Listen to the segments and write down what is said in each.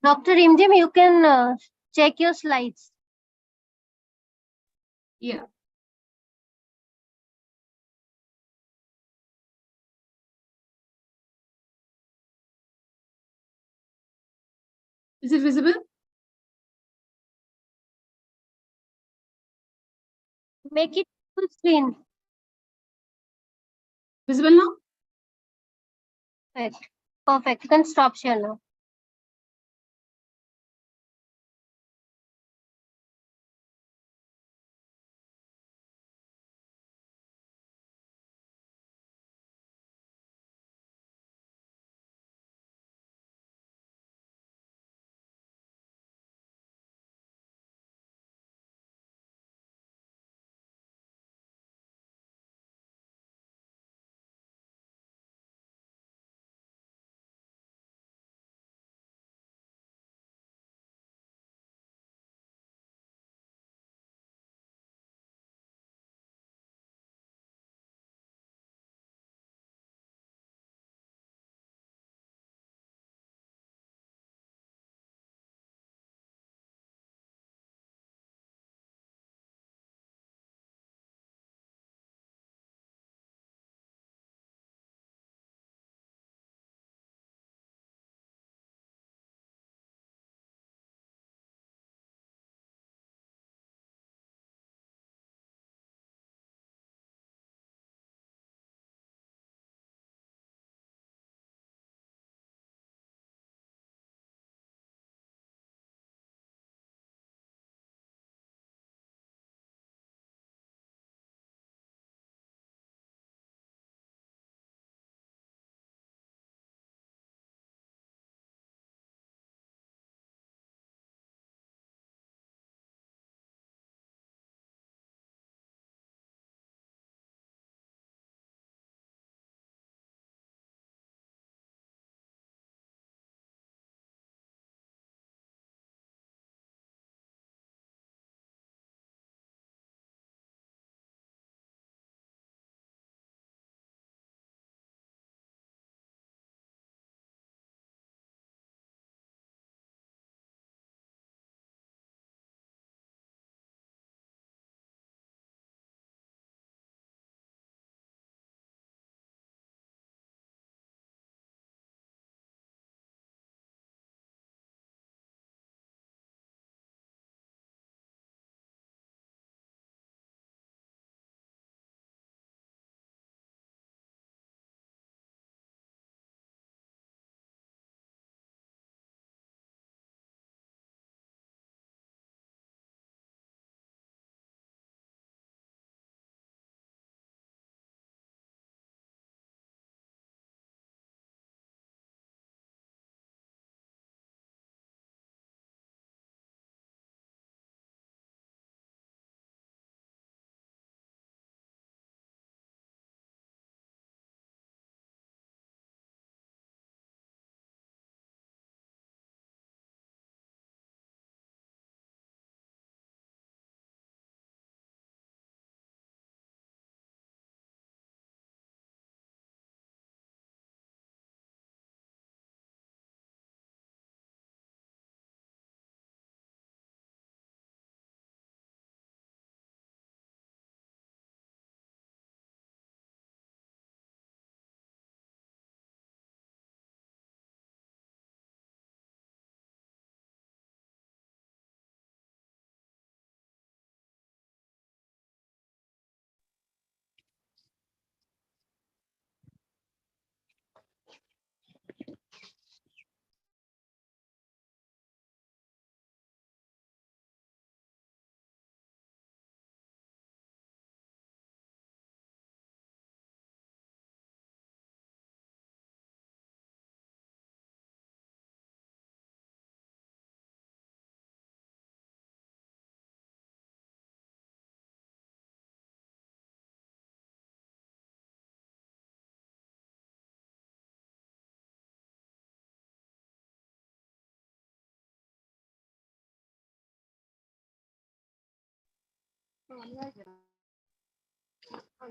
Dr. Imjim, you can check your slides. Yeah. Is it visible? Make it full screen. Visible now? Perfect. Perfect. You can stop share now.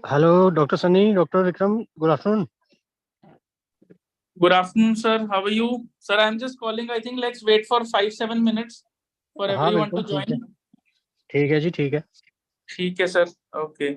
Hello, Dr. Sunny, Dr. Vikram. Good afternoon. Good afternoon, sir. How are you? Sir, I'm just calling. I think let's wait for 5-7 minutes for हाँ everyone बिल्कुल to ठीक है, join. ठीक है जी, ठीक है। ठीक है, sir. Okay.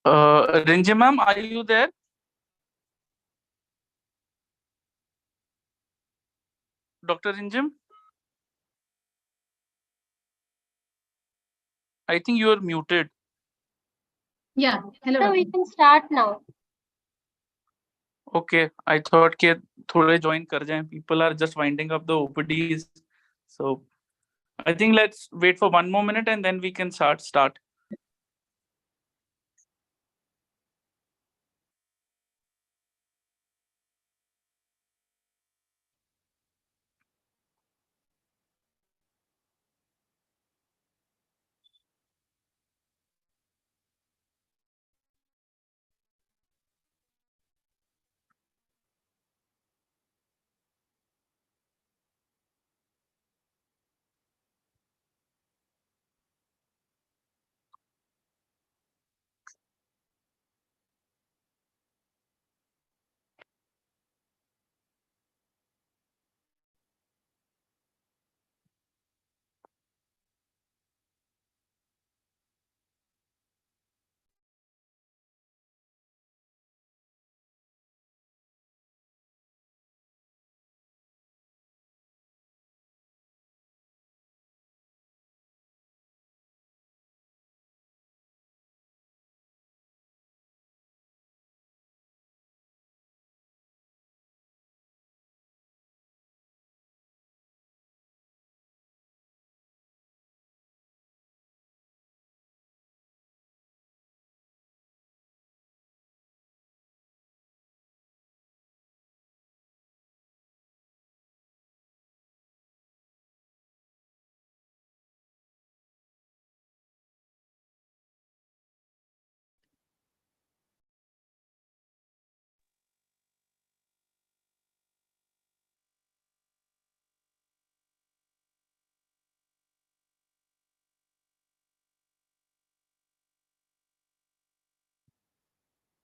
Rinjim ma'am, are you there? Dr. Rinjim? I think you are muted. Yeah. Hello. So we Doctor. can start now. Okay, I thought कि थोड़े join कर जाएं. People are just winding up the OPDs. So I think let's wait for one more minute and then we can start.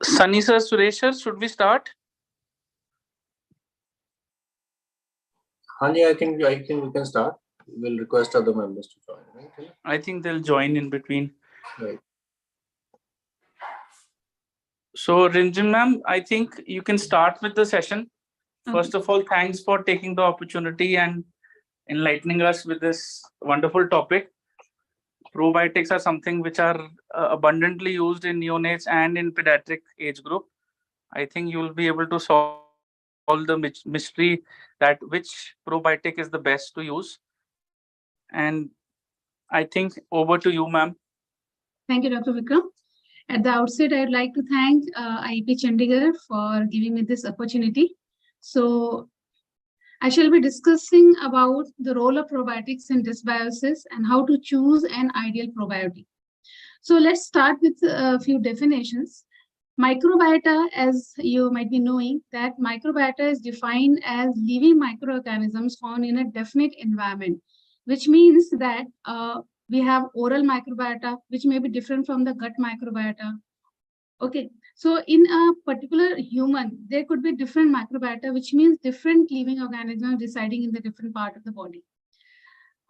Sunny sir, Suresh sir, should we start? Hanji, I think we can start. We'll request other members to join. Right? I think they'll join in between. Right. So Rinjim ma'am, I think you can start with the session. First of all, thanks for taking the opportunity and enlightening us with this wonderful topic. Probiotics are something which are abundantly used in neonates and in pediatric age group. I think you will be able to solve the mystery that which probiotic is the best to use. And I think over to you, ma'am. Thank you, Dr. Vikram. At the outset, I would like to thank IEP Chandigarh for giving me this opportunity. So I shall be discussing about the role of probiotics in dysbiosis and how to choose an ideal probiotic. So let's start with a few definitions. Microbiota, as you might be knowing, that microbiota is defined as living microorganisms found in a definite environment, which means that we have oral microbiota, which may be different from the gut microbiota. Okay, so in a particular human, there could be different microbiota, which means different living organisms residing in the different part of the body.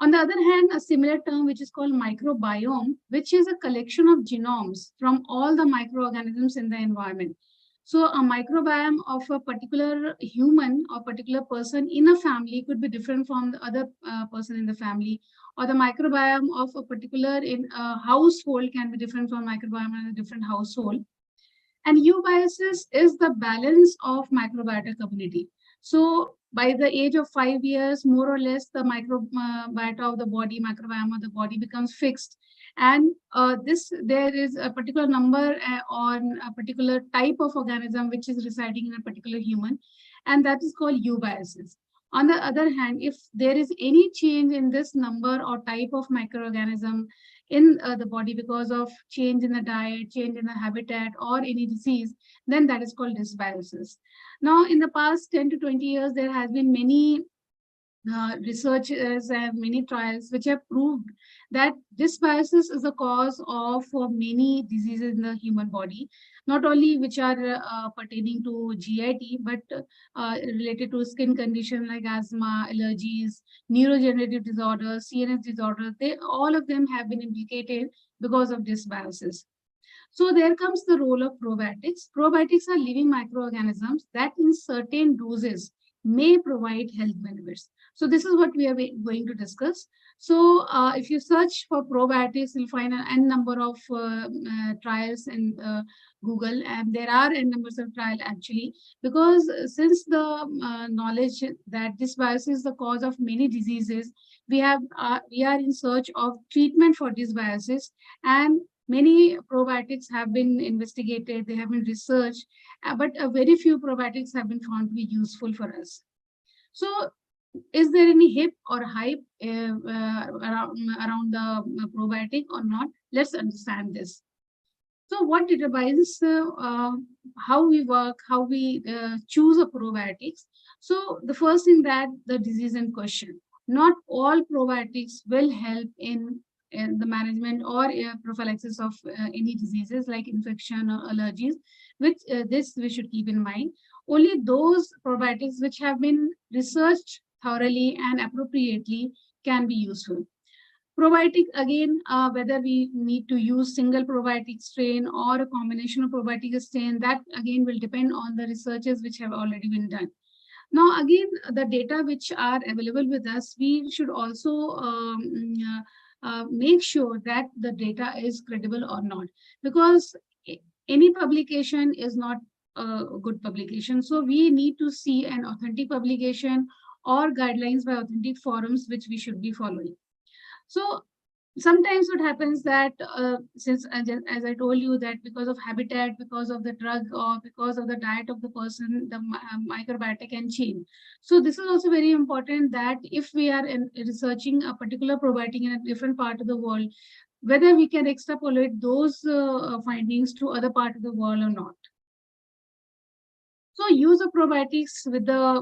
On the other hand, a similar term which is called microbiome, which is a collection of genomes from all the microorganisms in the environment. So a microbiome of a particular human or particular person in a family could be different from the other person in the family, or the microbiome of a particular household can be different from microbiome in a different household. And eubiosis is the balance of microbiota community. So by the age of 5 years, more or less, the microbiota of the body, microbiome of the body becomes fixed. And there is a particular number on a particular type of organism which is residing in a particular human, and that is called eubiosis. On the other hand, if there is any change in this number or type of microorganism in the body because of change in the diet, change in the habitat, or any disease, then that is called dysbiosis. Now, in the past 10 to 20 years, there has been many researchers and many trials which have proved that dysbiosis is the cause of many diseases in the human body, not only which are pertaining to GIT, but related to skin conditions like asthma, allergies, neurodegenerative disorders, CNS disorders. All of them have been implicated because of dysbiosis. So there comes the role of probiotics. Probiotics are living microorganisms that in certain doses may provide health benefits. So this is what we are going to discuss. So if you search for probiotics, you'll find an n number of trials in Google, and there are n numbers of trials actually, because since the knowledge that dysbiosis is the cause of many diseases, we are in search of treatment for dysbiosis, and many probiotics have been investigated, they have been researched, but very few probiotics have been found to be useful for us. So is there any hype around the probiotic or not? Let's understand this. So what determines how we work, how we choose a probiotics? So the first thing, that the disease in question. Not all probiotics will help in the management or prophylaxis of any diseases like infection or allergies, which this we should keep in mind. Only those probiotics which have been researched thoroughly and appropriately can be useful. Probiotic, again, whether we need to use single probiotic strain or a combination of probiotic strain, that again will depend on the researches which have already been done. Now, again, the data which are available with us, we should also make sure that the data is credible or not, because any publication is not a good publication. So we need to see an authentic publication or guidelines by authentic forums which we should be following. So sometimes what happens that since, as I told you, that because of habitat, because of the drug, or because of the diet of the person, the microbiota can change. So this is also very important, that if we are researching a particular probiotic in a different part of the world, whether we can extrapolate those findings to other part of the world or not. So use of probiotics with the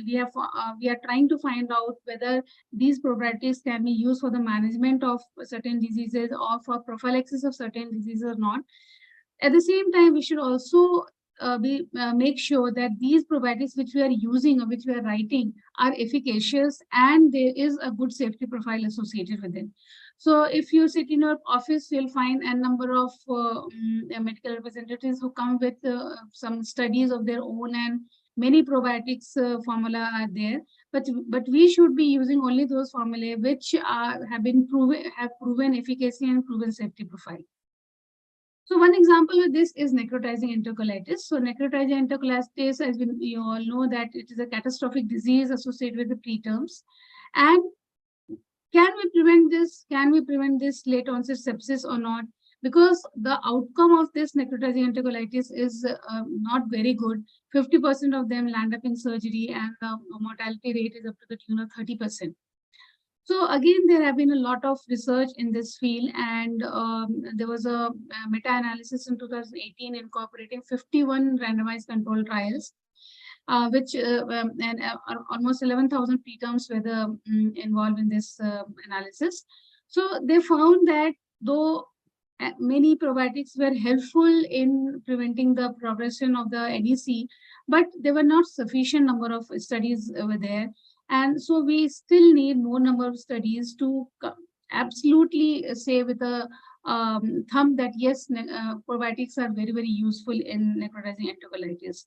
we are trying to find out whether these probiotics can be used for the management of certain diseases or for prophylaxis of certain diseases or not. At the same time, we should also make sure that these probiotics which we are using or which we are writing are efficacious and there is a good safety profile associated with it. So if you sit in your office, you'll find a number of medical representatives who come with some studies of their own, and many probiotics formula are there. But we should be using only those formulae which have proven efficacy and proven safety profile. So one example of this is necrotizing enterocolitis. So necrotizing enterocolitis, as you all know, that it is a catastrophic disease associated with the preterms. And can we prevent this? Can we prevent this late onset sepsis or not? Because the outcome of this necrotizing enterocolitis is not very good. 50% of them land up in surgery, and the mortality rate is up to the tune of 30%. So again, there have been a lot of research in this field, and there was a meta-analysis in 2018 incorporating 51 randomized controlled trials, which almost 11,000 preterms were involved in this analysis. So they found that though many probiotics were helpful in preventing the progression of the NEC, but there were not sufficient number of studies over there. And so we still need more number of studies to absolutely say with a thumb that yes, probiotics are very, very useful in necrotizing enterocolitis.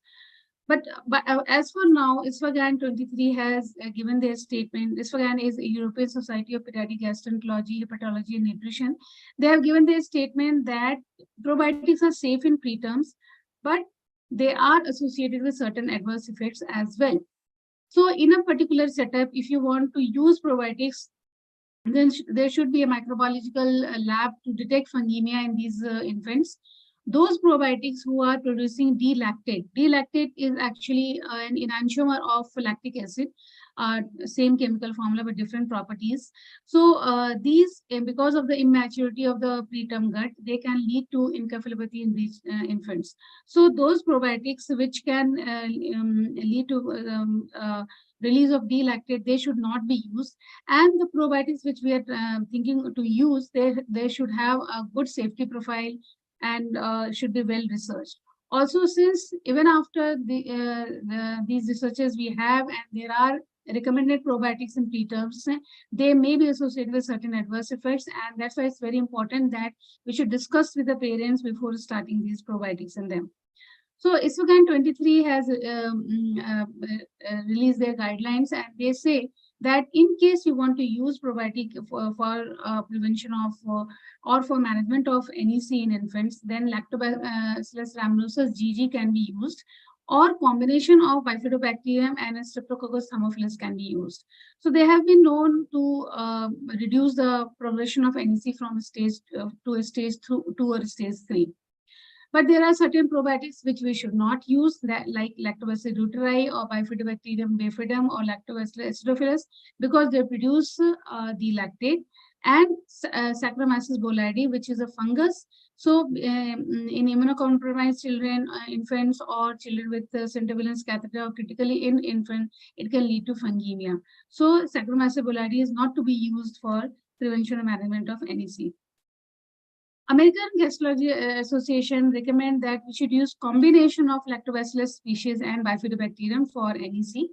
But as for now, ISFAGAN 23 has given their statement. ISFAGAN is a European Society of Pediatric Gastroenterology, Hepatology, and Nutrition. They have given their statement that probiotics are safe in preterms, but they are associated with certain adverse effects as well. So in a particular setup, if you want to use probiotics, then there should be a microbiological lab to detect fungemia in these infants. Those probiotics who are producing D-lactate. D-lactate is actually an enantiomer of lactic acid, same chemical formula but different properties. So these, because of the immaturity of the preterm gut, they can lead to encephalopathy in these infants. So those probiotics which can lead to release of D-lactate, they should not be used. And the probiotics which we are thinking to use, they should have a good safety profile and should be well researched. Also, since even after these researches we have, and there are recommended probiotics in preterms, they may be associated with certain adverse effects, and that's why it's very important that we should discuss with the parents before starting these probiotics in them. So ISWAGAN 23 has released their guidelines, and they say that in case you want to use probiotic for prevention of or for management of NEC in infants, then Lactobacillus rhamnosus GG can be used, or combination of Bifidobacterium and Streptococcus thermophilus can be used. So they have been known to reduce the progression of NEC from stage 2 or stage 3. But there are certain probiotics which we should not use, that like Lactobacillus reuteri or Bifidobacterium bifidum or Lactobacillus acidophilus, because they produce the lactate, and Saccharomyces boulardii, which is a fungus. So in immunocompromised children, infants, or children with centrovenous catheter, or critically in infant, it can lead to fungemia. So Saccharomyces boulardii is not to be used for prevention and management of NEC. American Gastrology Association recommend that we should use combination of Lactobacillus species and Bifidobacterium for NEC.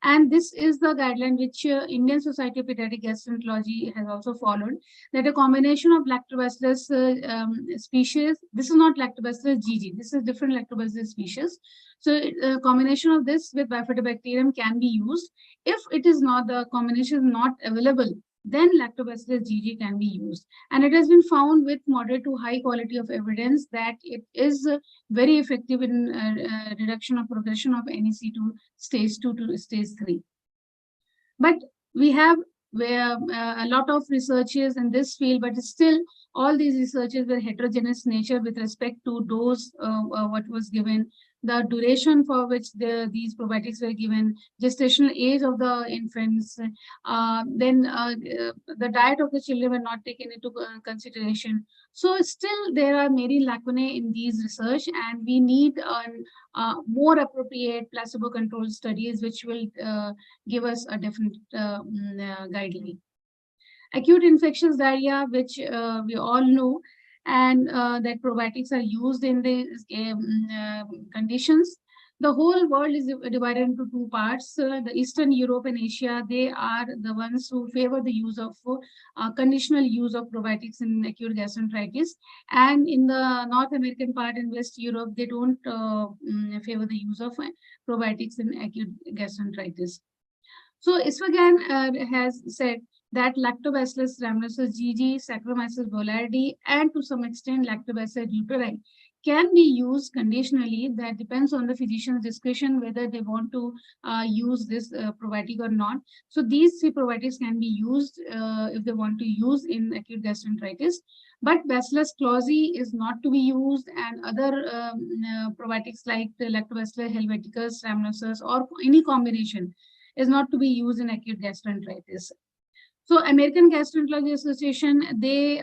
And this is the guideline which Indian Society of Pediatric Gastroenterology has also followed, that a combination of Lactobacillus species, this is not Lactobacillus GG, this is different Lactobacillus species. So a combination of this with Bifidobacterium can be used. If it is not, the combination is not available, then Lactobacillus GG can be used. And it has been found with moderate to high quality of evidence that it is very effective in reduction of progression of NEC to stage 2 to stage 3. But we have a lot of researches in this field, but still all these researches were heterogeneous nature with respect to dose, what was given, the duration for which these probiotics were given, gestational age of the infants, then the diet of the children were not taken into consideration. So still there are many lacunae in these research, and we need more appropriate placebo-controlled studies which will give us a definite guideline. Acute infectious diarrhea, which we all know, and that probiotics are used in these conditions. The whole world is divided into two parts. The Eastern Europe and Asia, they are the ones who favor the use of conditional use of probiotics in acute gastroenteritis. And in the North American part in West Europe, they don't favor the use of probiotics in acute gastroenteritis. So ISWAGAN has said that Lactobacillus rhamnosus GG, Saccharomyces boulardii, and to some extent Lactobacillus reuteri can be used conditionally. That depends on the physician's discretion whether they want to use this probiotic or not. So these three probiotics can be used if they want to use in acute gastroenteritis. But Bacillus clausii is not to be used, and other probiotics like the Lactobacillus helveticus, rhamnosus, or any combination is not to be used in acute gastroenteritis. So American Gastroenterology Association, they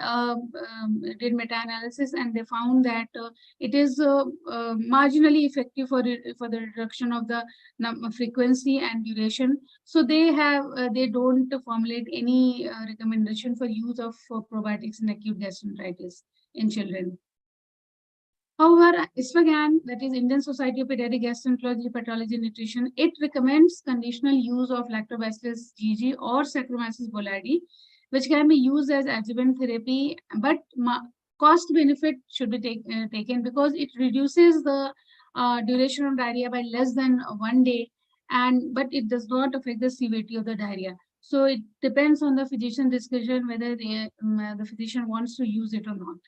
did meta-analysis, and they found that it is marginally effective for the reduction of the frequency and duration. So they don't formulate any recommendation for use of probiotics in acute gastroenteritis in children. However, ISWAGAN, that is Indian Society of Pediatric Gastroenterology, Pathology, and Nutrition, it recommends conditional use of Lactobacillus GG or Saccharomyces boulardii, which can be used as adjuvant therapy, but cost benefit should be taken because it reduces the duration of diarrhea by less than 1 day, but it does not affect the severity of the diarrhea. So it depends on the physician's discretion whether the physician wants to use it or not.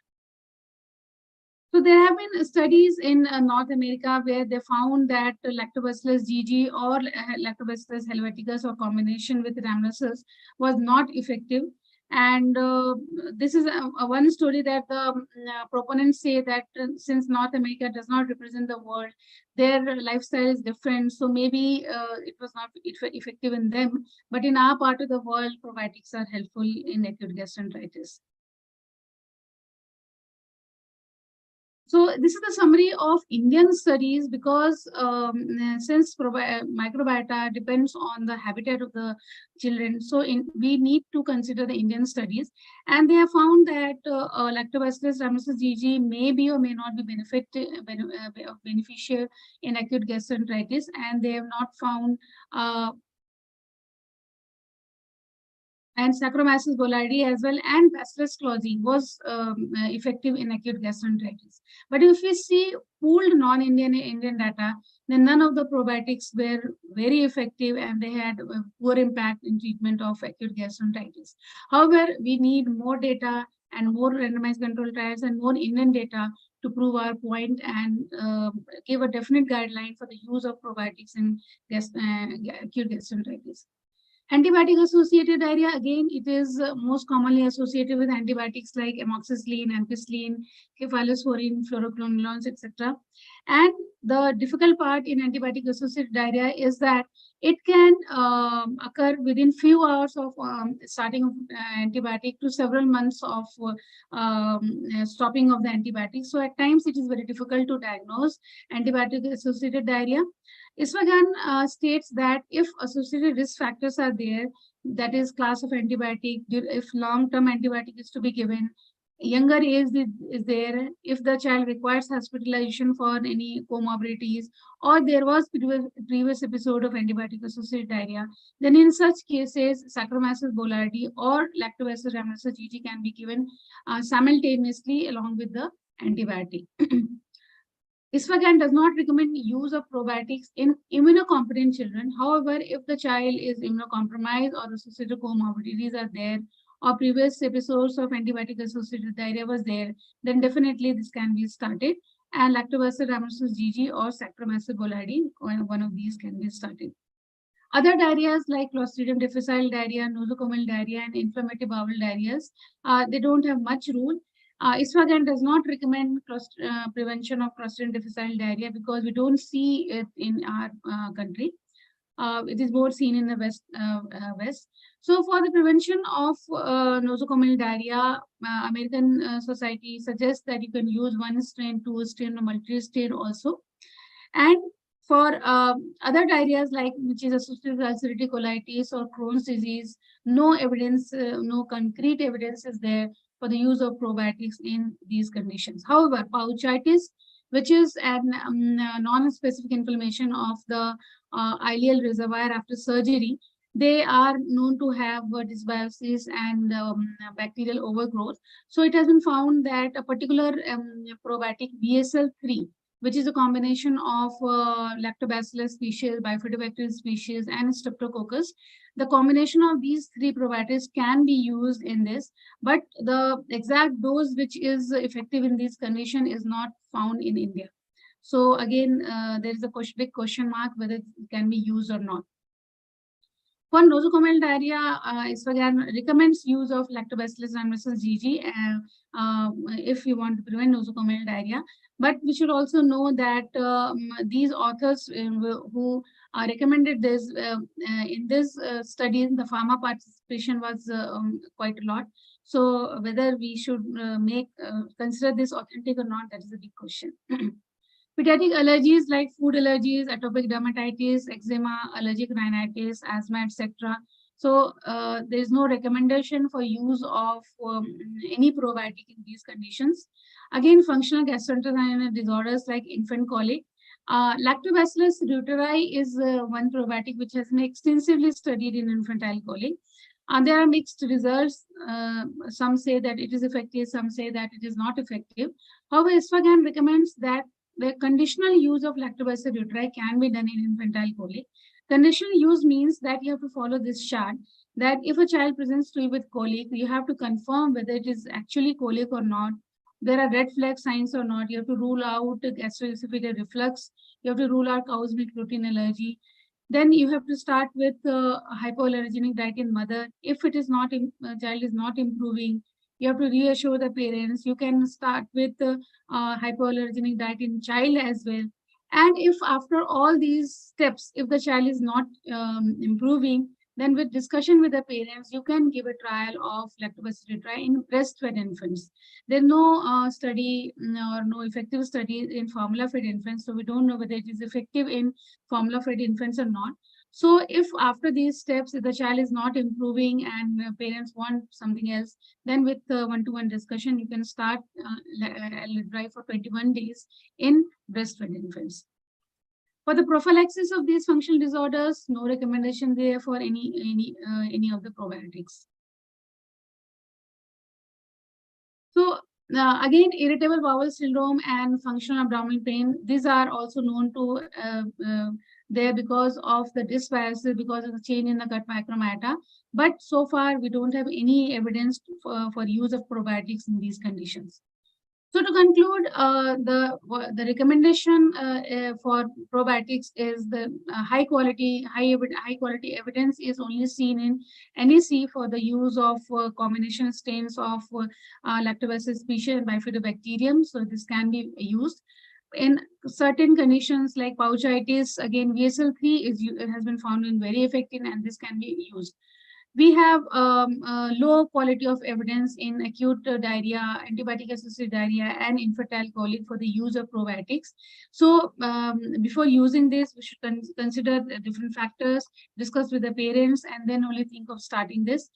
So there have been studies in North America where they found that Lactobacillus GG or Lactobacillus helveticus or combination with rhamnosus was not effective. And this is one story that the proponents say that since North America does not represent the world, their lifestyle is different. So maybe it was not effective in them. But in our part of the world, probiotics are helpful in acute gastroenteritis. So this is the summary of Indian studies, because since microbiota depends on the habitat of the children, so we need to consider the Indian studies. And they have found that Lactobacillus rhamnosus GG may be or may not be beneficial in acute gastroenteritis, and they have not found and Saccharomyces boulardii as well, and Bacillus clausii was effective in acute gastroenteritis. But if we see pooled non-Indian data, then none of the probiotics were very effective and they had a poor impact in treatment of acute gastroenteritis. However, we need more data and more randomized control trials and more Indian data to prove our point and give a definite guideline for the use of probiotics in acute gastroenteritis. Antibiotic associated diarrhea, again, it is most commonly associated with antibiotics like amoxicillin, ampicillin, cephalosporin, fluoroquinolones, etc. And the difficult part in antibiotic associated diarrhea is that it can occur within few hours of starting of antibiotic to several months of stopping of the antibiotic. So at times it is very difficult to diagnose antibiotic associated diarrhea. Isfahan states that if associated risk factors are there, that is class of antibiotic, if long-term antibiotic is to be given, younger age is there, if the child requires hospitalization for any comorbidities, or there was previous episode of antibiotic-associated diarrhea, then in such cases, Saccharomyces boulardii or Lactobacillus rhamnosus GG can be given simultaneously along with the antibiotic. Isfahan does not recommend use of probiotics in immunocompetent children. However, if the child is immunocompromised or associated comorbidities are there, or previous episodes of antibiotic-associated diarrhea was there, then definitely this can be started. And Lactobacillus rhamnosus GG or Saccharomyces boulardii, one of these can be started. Other diarrheas like Clostridium difficile diarrhea, nosocomial diarrhea, and inflammatory bowel diarrheas, they don't have much rule. Isfahan does not recommend prevention of Clostridium difficile diarrhea because we don't see it in our country. It is more seen in the West. So for the prevention of nosocomial diarrhea, American Society suggests that you can use 1 strain, 2 strain, or multi-strain also. And for other diarrheas like which is associated with ulcerative colitis or Crohn's disease, no evidence, no concrete evidence is there for the use of probiotics in these conditions. However, pouchitis, which is a non-specific inflammation of the ileal reservoir after surgery, they are known to have dysbiosis and bacterial overgrowth. So it has been found that a particular probiotic BSL-3, which is a combination of lactobacillus species, bifidobacterial species, and streptococcus. The combination of these 3 probiotics can be used in this, but the exact dose which is effective in this condition is not found in India. So again, there is a big question mark whether it can be used or not. For nosocomial diarrhea, Isfahan recommends use of Lactobacillus rhamnosus GG if you want to prevent nosocomial diarrhea. But we should also know that these authors who recommended this in this study, the pharma participation was quite a lot. So whether we should consider this authentic or not, that is a big question. Pediatric allergies like food allergies, atopic dermatitis, eczema, allergic rhinitis, asthma, etc. So there is no recommendation for use of any probiotic in these conditions. Again, functional gastrointestinal disorders like infant colic. Lactobacillus reuteri is one probiotic which has been extensively studied in infantile colic. There are mixed results. Some say that it is effective, some say that it is not effective. However, Isfahan recommends that the conditional use of Lactobacillus reuteri can be done in infantile colic. Conditional use means that you have to follow this chart, that if a child presents to you with colic, you have to confirm whether it is actually colic or not. There are red flag signs or not. You have to rule out gastroesophageal reflux. You have to rule out cow's milk protein allergy. Then you have to start with hypoallergenic diet in mother. If it is not, child is not improving, you have to reassure the parents. You can start with hypoallergenic diet in child as well. And if after all these steps, if the child is not improving, then with discussion with the parents, you can give a trial of Lactobacillus reuteri in breastfed infants. There's no study or no effective study in formula-fed infants, so we don't know whether it is effective in formula-fed infants or not. So if after these steps, if the child is not improving and parents want something else, then with one-to-one discussion, you can start dry for 21 days in breastfed infants. For the prophylaxis of these functional disorders, no recommendation there for any of the probiotics. Again, irritable bowel syndrome and functional abdominal pain, these are also known to there because of the dysbiosis, because of the change in the gut microbiota. But so far, we don't have any evidence for use of probiotics in these conditions. So to conclude, the recommendation for probiotics is the high quality evidence is only seen in NEC for the use of combination strains of Lactobacillus species and Bifidobacterium. So this can be used. In certain conditions like pouchitis, again, VSL3 has been found in very effective, and this can be used. We have low quality of evidence in acute diarrhea, antibiotic-associated diarrhea, and infertile colic for the use of probiotics. So before using this, we should consider the different factors, discuss with the parents, and then only think of starting this.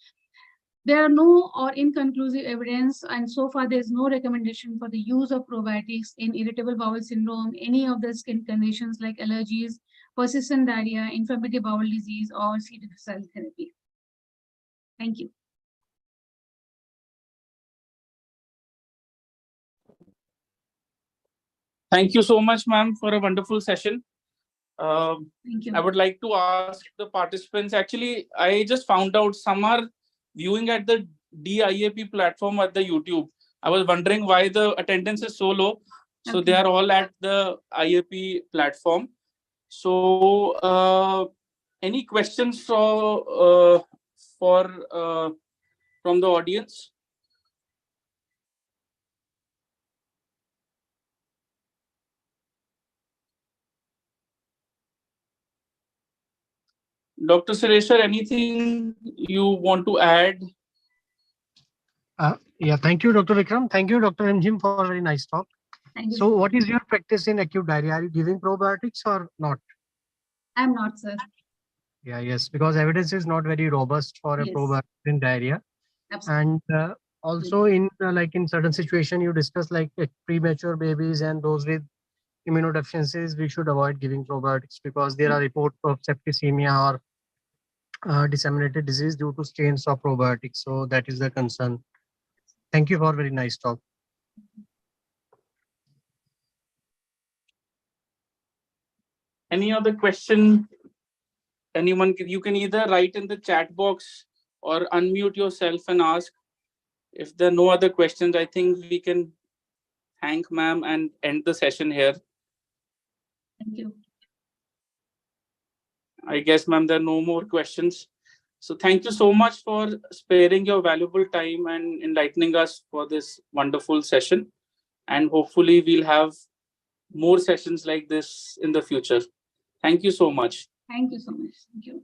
There are no or inconclusive evidence, and so far there is no recommendation for the use of probiotics in irritable bowel syndrome, any of the skin conditions like allergies, persistent diarrhea, inflammatory bowel disease, or C. difficile therapy. Thank you. Thank you so much, ma'am, for a wonderful session. Thank you. I would like to ask the participants, actually, I just found out some are viewing at the DIAP platform at the YouTube. I was wondering why the attendance is so low. So they are all at the IAP platform. So any questions from the audience? Dr. Suresh, anything you want to add? Yeah, thank you, Dr. Vikram. Thank you, Dr. Jim, for a very nice talk. Thank you. So what is your practice in acute diarrhea? Are you giving probiotics or not? I'm not, sir. Yeah, yes, because evidence is not very robust for a Yes. probiotic in diarrhea. Absolutely. And also in like in certain situation, you discuss like premature babies and those with immunodeficiencies, we should avoid giving probiotics because there are reports of septicemia or disseminated disease due to strains of probiotics. So that is the concern. Thank you for very nice talk. Any other question? Anyone, you can either write in the chat box or unmute yourself and ask. If there are no other questions, I think we can thank ma'am and end the session here. Thank you. I guess, ma'am, there are no more questions. So thank you so much for sparing your valuable time and enlightening us for this wonderful session. And hopefully we'll have more sessions like this in the future. Thank you so much. Thank you so much. Thank you.